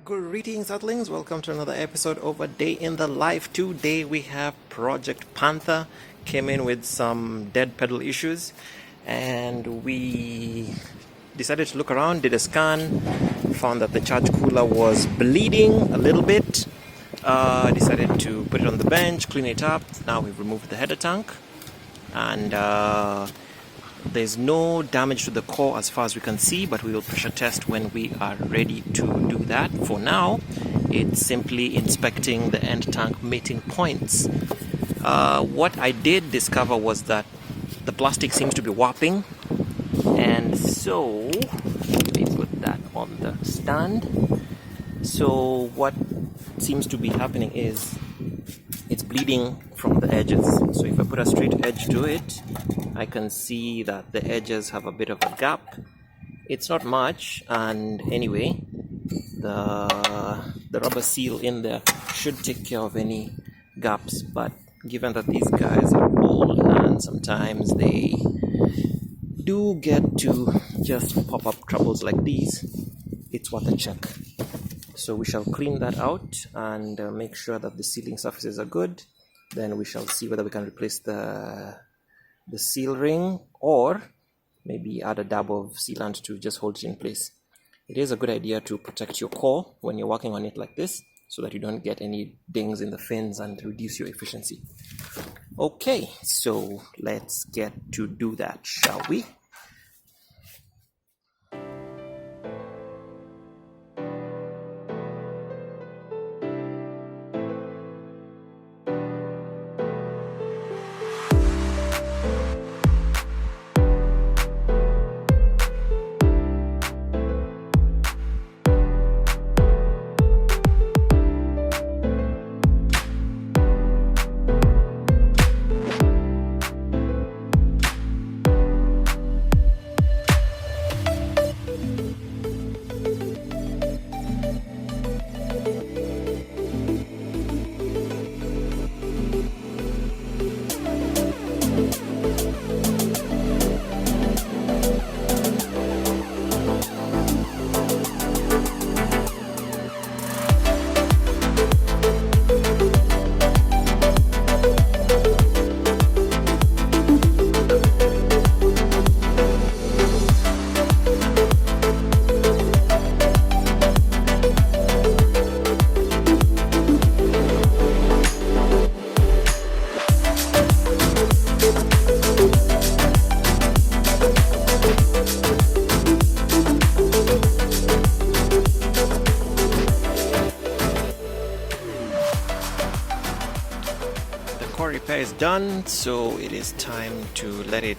Greetings, Earthlings. Welcome to another episode of A Day in the Life. Today we have Project Panther. Came in with some dead pedal issues, and we decided to look around, did a scan, found that the charge cooler was bleeding a little bit. Decided to put it on the bench, clean it up. Now we've removed the header tank, and there's no damage to the core as far as we can see, but we will pressure test when we are ready to do that. For now, it's simply inspecting the end tank mating points. What I did discover was that the plastic seems to be warping, and so let me put that on the stand. So what seems to be happening is it's bleeding from the edges. So if I put a straight edge to it, I can see that the edges have a bit of a gap. It's not much, and anyway, the rubber seal in there should take care of any gaps. But given that these guys are old and sometimes they do get to just pop up troubles like these, it's worth a check. So we shall clean that out and make sure that the sealing surfaces are good. Then we shall see whether we can replace the seal ring, or maybe add a dab of sealant to just hold it in place. It is a good idea to protect your core when you're working on it like this, so that you don't get any dings in the fins and reduce your efficiency. Okay, so let's get to do that, shall we? Repair is done, so it is time to let it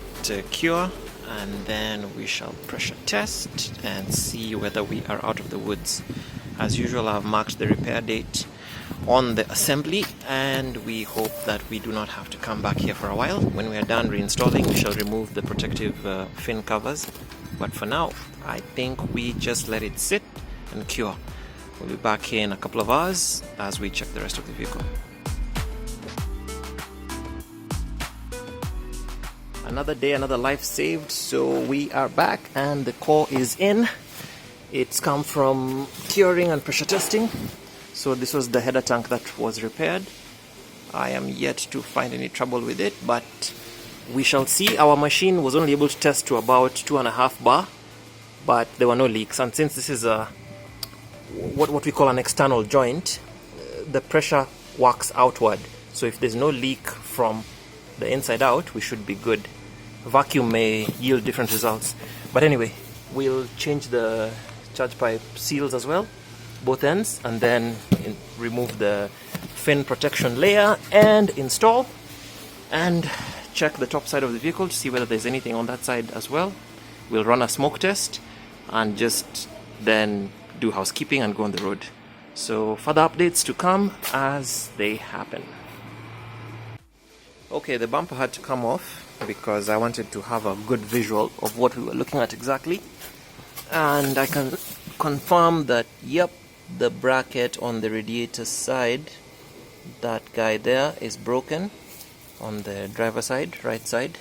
cure, and then we shall pressure test and see whether we are out of the woods. As usual, I've marked the repair date on the assembly, and we hope that we do not have to come back here for a while. When we are done reinstalling, we shall remove the protective fin covers, but for now I think we just let it sit and cure. We'll be back here in a couple of hours as we check the rest of the vehicle. Another day, another life saved. So we are back and the core is in. It's come from curing and pressure testing. So this was the header tank that was repaired. I am yet to find any trouble with it, but we shall see. Our machine was only able to test to about 2.5 bar, but there were no leaks. And since this is a what we call an external joint, the pressure works outward. So if there's no leak from the inside out, we should be good. Vacuum may yield different results, but anyway, we'll change the charge pipe seals as well, both ends, and then remove the fin protection layer and install, and check the top side of the vehicle to see whether there's anything on that side as well. We'll run a smoke test and just then do housekeeping and go on the road. So further updates to come as they happen. Okay, the bumper had to come off because I wanted to have a good visual of what we were looking at exactly, and I can confirm that yep, the bracket on the radiator side, that guy there, is broken on the driver side, right side.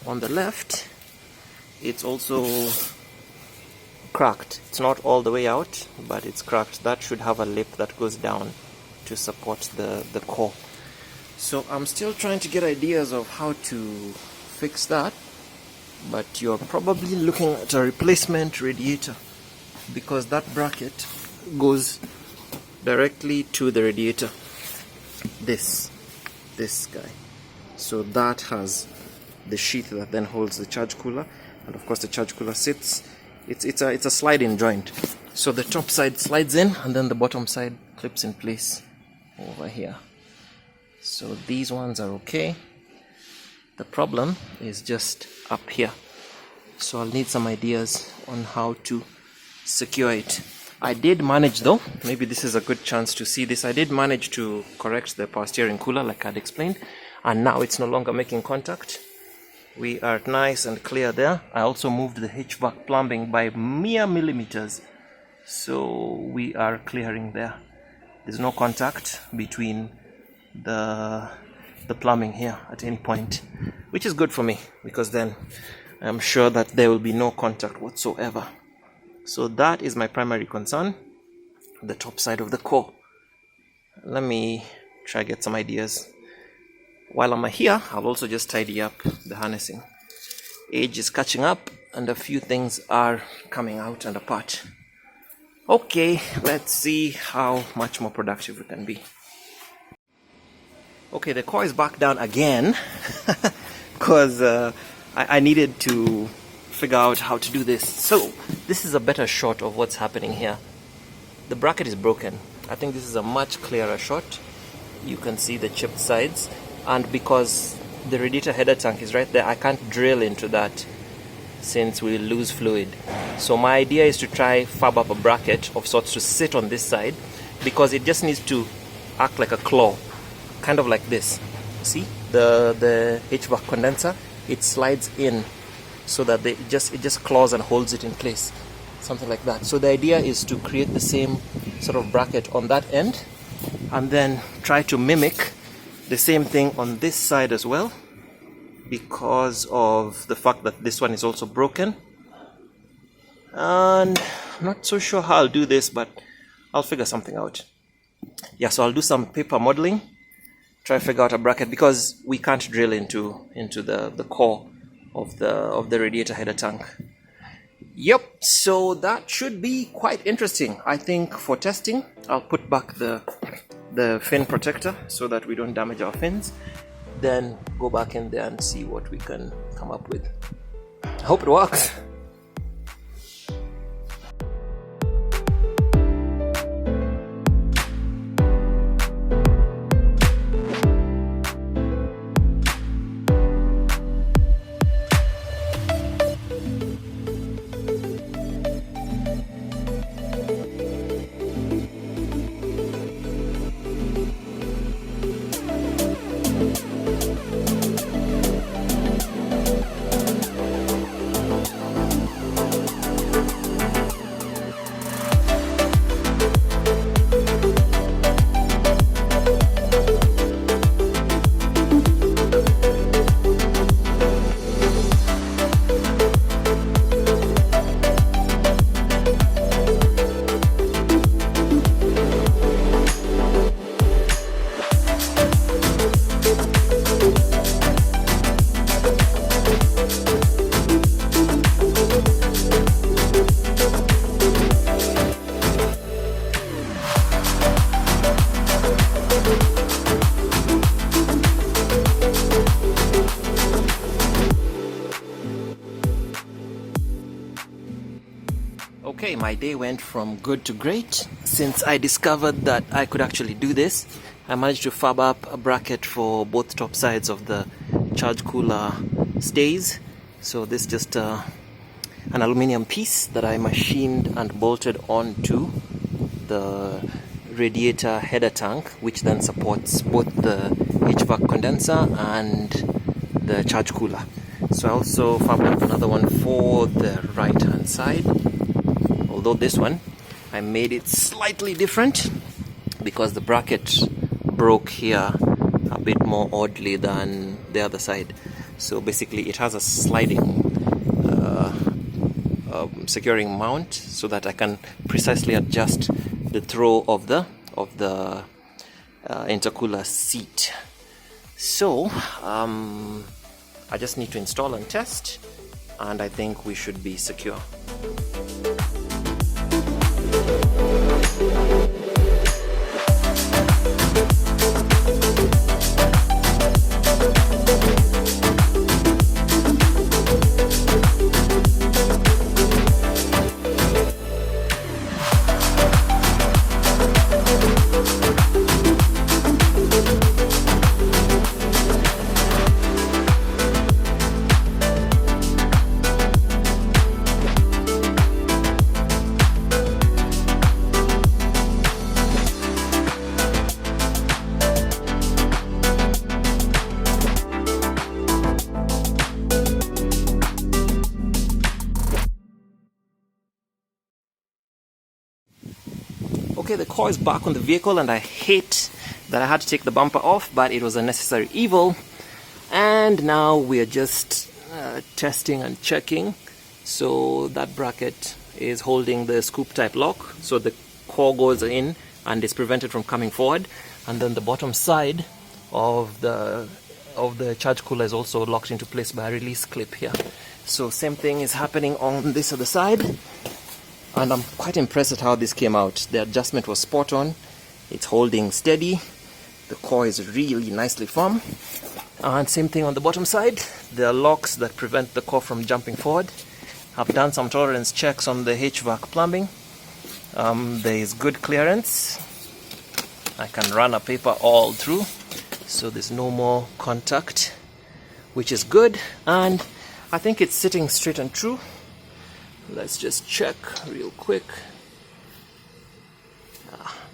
On the left, it's also cracked. It's not all the way out, but it's cracked. That should have a lip that goes down to support the core. So I'm still trying to get ideas of how to fix that, but you're probably looking at a replacement radiator, because that bracket goes directly to the radiator, this guy. So that has the sheath that then holds the charge cooler, and of course the charge cooler sits, it's a slide-in joint, so the top side slides in and then the bottom side clips in place over here. So these ones are okay. The problem is just up here, so I'll need some ideas on how to secure it. I did manage though, maybe this is a good chance to see this, I did manage to correct the power steering cooler like I'd explained, and now it's no longer making contact. We are nice and clear there. I also moved the HVAC plumbing by mere millimeters, so we are clearing there. There's no contact between the plumbing here at any point, which is good for me, because then I'm sure that there will be no contact whatsoever. So that is my primary concern, the top side of the core. Let me try to get some ideas. While I'm here, I'll also just tidy up the harnessing. Age is catching up and a few things are coming out and apart. Okay, let's see how much more productive we can be. Okay, the core is back down again because I needed to figure out how to do this. So this is a better shot of what's happening here. The bracket is broken. I think this is a much clearer shot. You can see the chipped sides, and because the radiator header tank is right there, I can't drill into that since we lose fluid. So my idea is to try fab up a bracket of sorts to sit on this side, because it just needs to act like a claw, kind of like this. See the HVAC condenser, it slides in so that it just claws and holds it in place, something like that. So the idea is to create the same sort of bracket on that end, and then try to mimic the same thing on this side as well, because of the fact that this one is also broken. And I'm not so sure how I'll do this, but I'll figure something out. Yeah, so I'll do some paper modeling, try to figure out a bracket, because we can't drill into the core of the radiator header tank. Yep, so that should be quite interesting. I think for testing, I'll put back the fin protector so that we don't damage our fins, then go back in there and see what we can come up with. I hope it works. Okay, my day went from good to great since I discovered that I could actually do this. I managed to fab up a bracket for both top sides of the charge cooler stays. So this is just an aluminium piece that I machined and bolted onto the radiator header tank, which then supports both the HVAC condenser and the charge cooler. So I also fabbed up another one for the right hand side, although this one I made it slightly different because the bracket broke here a bit more oddly than the other side. So basically it has a sliding securing mount so that I can precisely adjust the throw of the intercooler seat. So I just need to install and test, and I think we should be secure. Okay, the core is back on the vehicle, and I hate that I had to take the bumper off, but it was a necessary evil. And now we are just testing and checking. So that bracket is holding the scoop type lock, so the core goes in and is prevented from coming forward. And then the bottom side of the charge cooler is also locked into place by a release clip here. So same thing is happening on this other side. And I'm quite impressed at how this came out. The adjustment was spot on. It's holding steady. The core is really nicely firm. And same thing on the bottom side. There are locks that prevent the core from jumping forward. I've done some tolerance checks on the HVAC plumbing. There is good clearance. I can run a paper all through, so there's no more contact, which is good. And I think it's sitting straight and true. Let's just check real quick.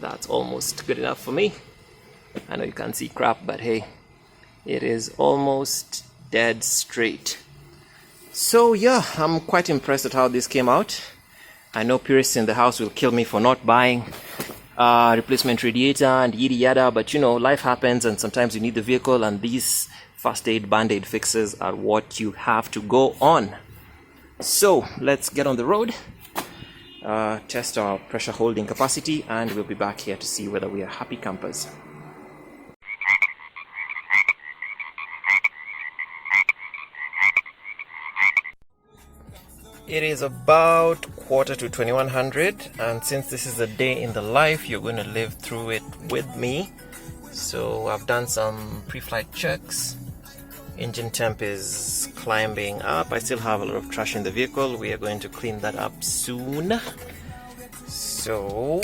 That's almost good enough for me. I know you can't see crap, but hey, it is almost dead straight. So yeah, I'm quite impressed at how this came out. I know purists in the house will kill me for not buying replacement radiator and yada yada, but you know, life happens and sometimes you need the vehicle, and these first aid band-aid fixes are what you have to go on. So let's get on the road, test our pressure holding capacity, and we'll be back here to see whether we are happy campers. It is about 21:45, and since this is a day in the life, you're going to live through it with me. So I've done some pre-flight checks. Engine temp is climbing up. I still have a lot of trash in the vehicle. We are going to clean that up soon. So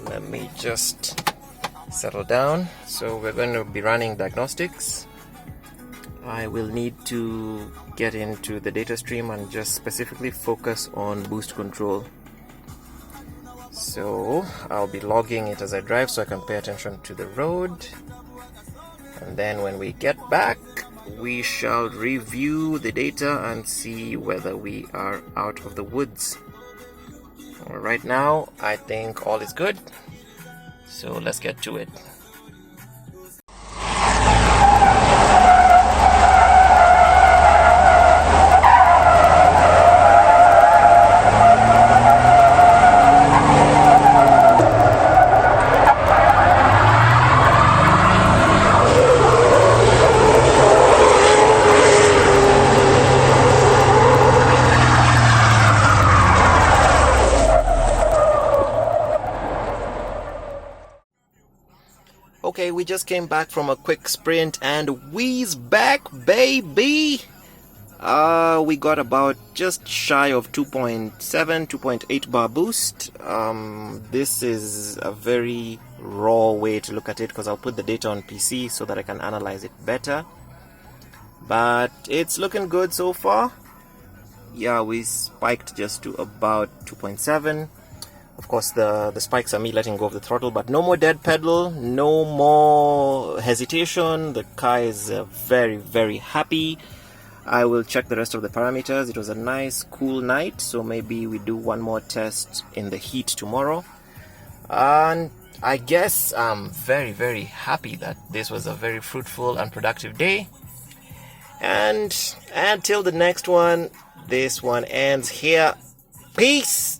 let me just settle down. So we're going to be running diagnostics. I will need to get into the data stream and just specifically focus on boost control. So I'll be logging it as I drive so I can pay attention to the road. And then when we get back, we shall review the data and see whether we are out of the woods. Right now, I think all is good. So let's get to it. Okay, we just came back from a quick sprint and we's back, baby! We got about just shy of 2.7, 2.8 bar boost. This is a very raw way to look at it because I'll put the data on PC so that I can analyze it better. But it's looking good so far. Yeah, we spiked just to about 2.7. Of course, the spikes are me letting go of the throttle, but no more dead pedal, no more hesitation. The car is very, very happy. I will check the rest of the parameters. It was a nice, cool night, so maybe we do one more test in the heat tomorrow. And I guess I'm very, very happy that this was a very fruitful and productive day. And until the next one, This one ends here. Peace.